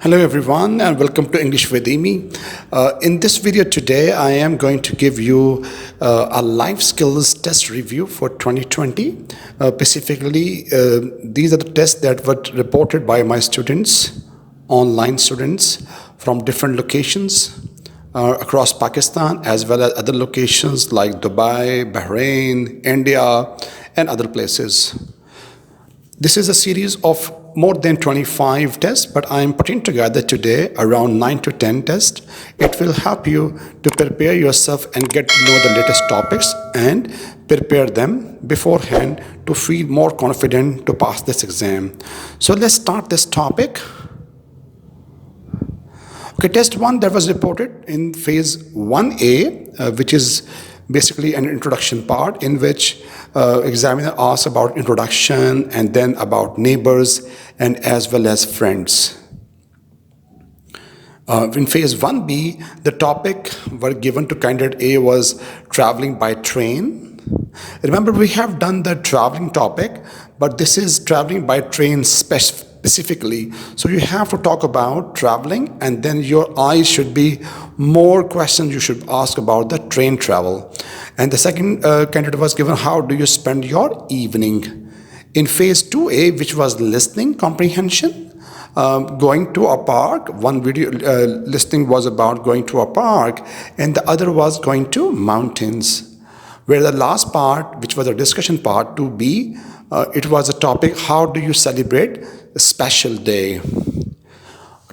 Hello everyone and welcome to English with Immi. In this video today I am going to give you a life skills test review for 2020. Specifically, these are the tests that were reported by my students, online students from different locations across Pakistan as well as other locations like Dubai, Bahrain, India and other places. This is a series of more than 25 tests, but I am putting together today around 9 to 10 tests. It will help you to prepare yourself and get to know the latest topics and prepare them beforehand to feel more confident to pass this exam. So let's start this topic. Okay, test 1 that was reported in phase 1A, which is basically an introduction part in which examiner asks about introduction and then about neighbors and as well as friends. In phase 1B, the topic were given to candidate A was traveling by train. Remember, we have done the traveling topic, but this is traveling by train specifically. So you have to talk about traveling and then your eyes should be more questions you should ask about the train travel. And the second candidate was given, how do you spend your evening? In phase 2A, which was listening comprehension, going to a park. One video listening was about going to a park and the other was going to mountains. Where the last part, which was a discussion part 2B, it was a topic, how do you celebrate a special day?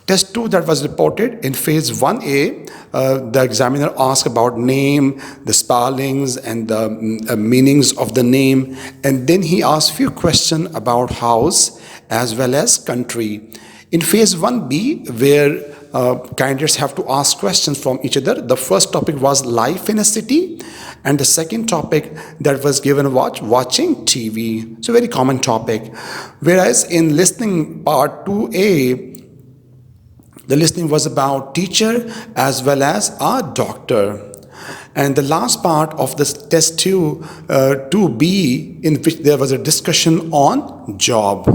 Test 2 that was reported in phase 1A, the examiner asked about name, the spellings and the meanings of the name, and then he asked few questions about house as well as country. In phase 1B, where candidates have to ask questions from each other, the first topic was life in a city, and the second topic that was given was watching TV. So very common topic. Whereas in listening part 2A, the listening was about teacher as well as a doctor. And the last part of this test 2B, in which there was a discussion on job.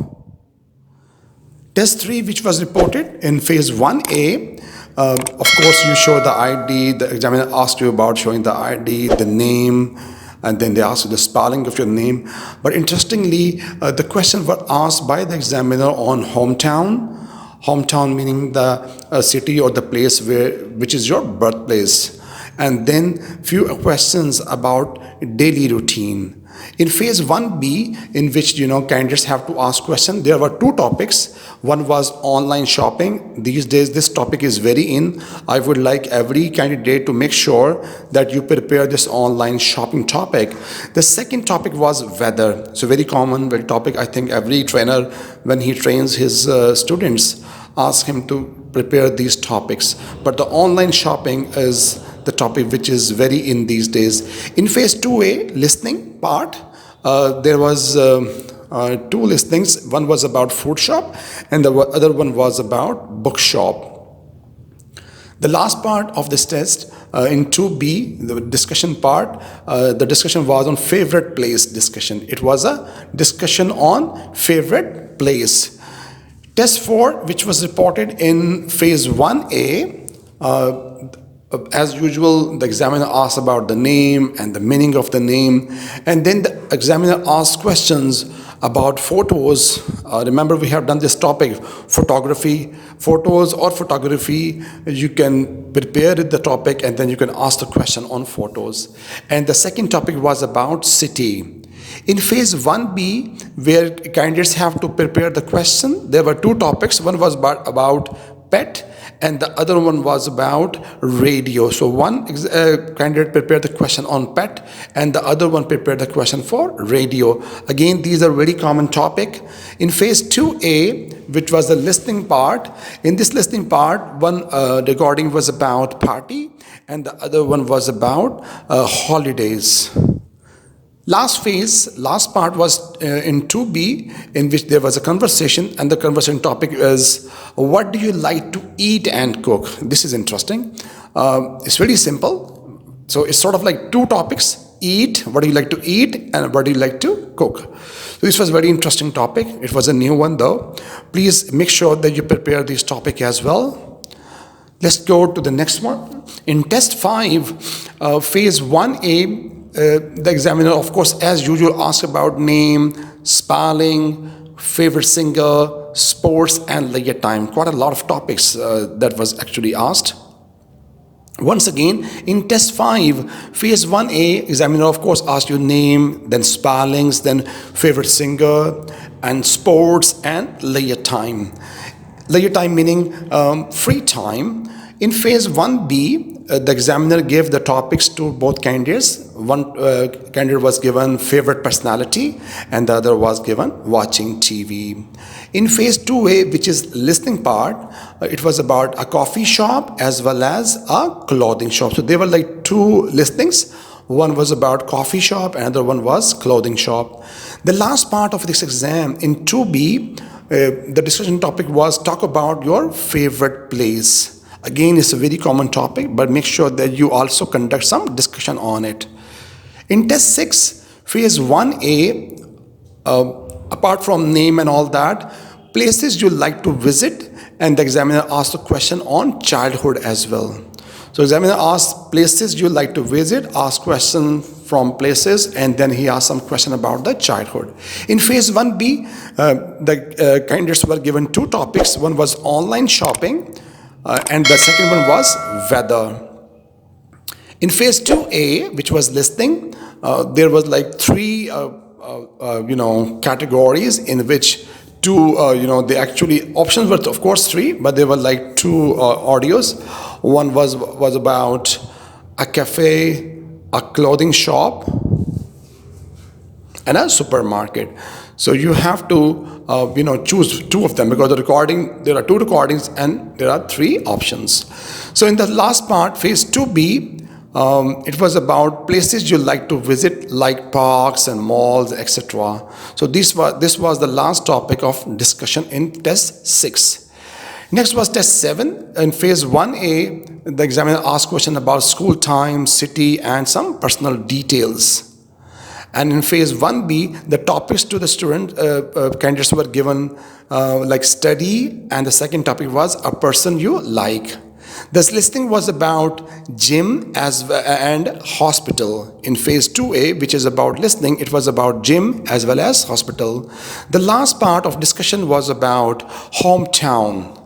Test 3, which was reported in phase 1A, of course you show the ID, the examiner asked you about showing the ID, the name, and then they asked you the spelling of your name. But interestingly, the questions were asked by the examiner on hometown. Hometown meaning the city or the place which is your birthplace. And then few questions about daily routine. In phase 1B, in which candidates have to ask questions, there were two topics. One was online shopping. These days this topic is very in. I would like every candidate to make sure that you prepare this online shopping topic. The second topic was weather. So very common topic. I think every trainer, when he trains his students, ask him to prepare these topics. But the online shopping is the topic which is very in these days. In phase 2A, listening part, there was two listings. One was about food shop and the other one was about bookshop. The last part of this test, in 2B, the discussion part, the discussion was on favorite place discussion. It was a discussion on favorite place. Test 4, which was reported in phase 1A, as usual, the examiner asks about the name and the meaning of the name, and then the examiner asks questions about photos. Remember, we have done this topic, photography, photos or photography. You can prepare the topic and then you can ask the question on photos. And the second topic was about city. In phase 1B, where candidates have to prepare the question, there were two topics. One was about pet and the other one was about radio. So one candidate prepared the question on pet and the other one prepared the question for radio. Again, these are very common topic. In phase 2A, which was the listening part, in this listening part, one recording was about party and the other one was about holidays. Last part was in 2B, in which there was a conversation, and the conversation topic is, what do you like to eat and cook? This is interesting. It's very simple. So it's sort of like two topics, eat, what do you like to eat, and what do you like to cook. So this was a very interesting topic. It was a new one though. Please make sure that you prepare this topic as well. Let's go to the next one. In test 5, phase 1A, the examiner, of course, as usual, asks about name, spelling, favorite singer, sports, and leisure time. Quite a lot of topics that was actually asked. Once again, in test 5, phase 1A, examiner of course asked you name, then spellings, then favorite singer, and sports, and leisure time. Leisure time meaning free time. In phase 1B, the examiner gave the topics to both candidates. One candidate was given favorite personality and the other was given watching TV. In phase 2A, which is listening part, it was about a coffee shop as well as a clothing shop. So there were like two listings. One was about coffee shop, another one was clothing shop. The last part of this exam in 2B, the discussion topic was talk about your favorite place. Again, it's a very common topic, but make sure that you also conduct some discussion on it. In test 6, phase 1A, apart from name and all that, places you like to visit, and the examiner asked a question on childhood as well. So examiner asked places you like to visit, asked question from places, and then he asked some question about the childhood. In phase 1B, the candidates were given two topics. One was online shopping, and the second one was weather. In phase 2A, which was listening, there was like three categories in which two, the actually options were of course three, but there were like two audios. One was about a cafe, a clothing shop, and a supermarket. So you have to choose two of them because there are two recordings and there are three options. So in the last part, phase 2B, it was about places you like to visit, like parks and malls, etc. So this was the last topic of discussion in test 6. Next was test 7. In phase 1A, the examiner asked question about school time, city, and some personal details. And in phase 1B, the topics to the student candidates were given like study, and the second topic was a person you like. This listing was about gym and hospital. In phase 2A, which is about listening, it was about gym as well as hospital. The last part of discussion was about hometown.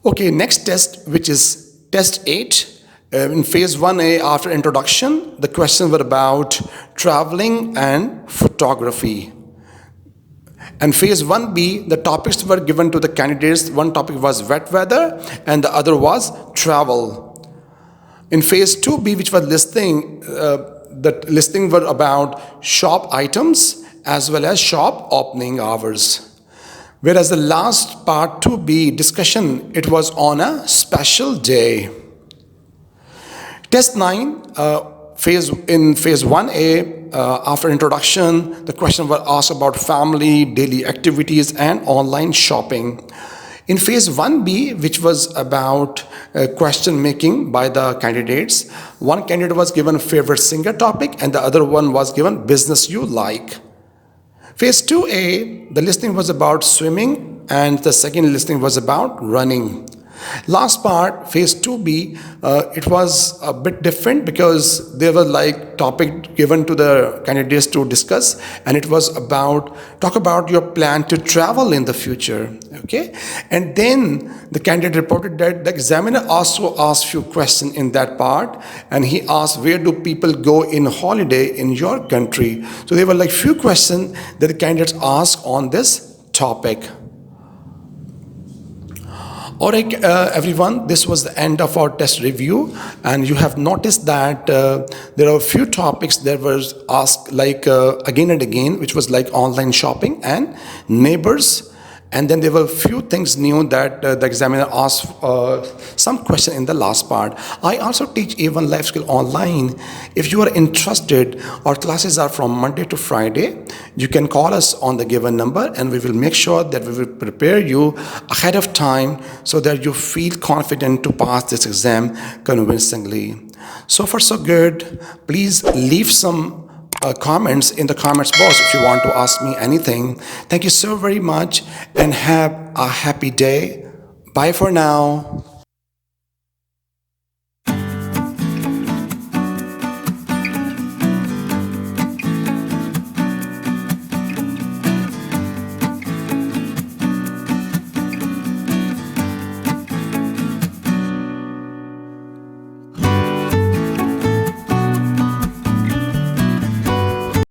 Okay, next test, which is test 8. In phase 1A, after introduction, the questions were about traveling and photography. And phase 1B, the topics were given to the candidates. One topic was wet weather and the other was travel. In phase 2B, which was listening, the listing were about shop items as well as shop opening hours. Whereas the last part 2B discussion, it was on a special day. Test 9, in phase 1A, after introduction, the questions were asked about family, daily activities, and online shopping. In phase 1B, which was about question making by the candidates, one candidate was given favorite singer topic and the other one was given business you like. Phase 2A, the listening was about swimming and the second listening was about running. Last part, phase 2B, it was a bit different because there were like topic given to the candidates to discuss, and it was about talk about your plan to travel in the future. Okay, and then the candidate reported that the examiner also asked few questions in that part, and he asked where do people go in holiday in your country. So there were like few questions that the candidates asked on this topic. Alright, everyone, this was the end of our test review, and you have noticed that there are a few topics that were asked like again and again, which was like online shopping and neighbors. And then there were a few things new that the examiner asked some question in the last part. I also teach A1 Life Skill online. If you are interested, our classes are from Monday to Friday. You can call us on the given number and we will make sure that we will prepare you ahead of time so that you feel confident to pass this exam convincingly. So far, so good. Please leave some comments in the comments box if you want to ask me anything. Thank you so very much and have a happy day. Bye for now.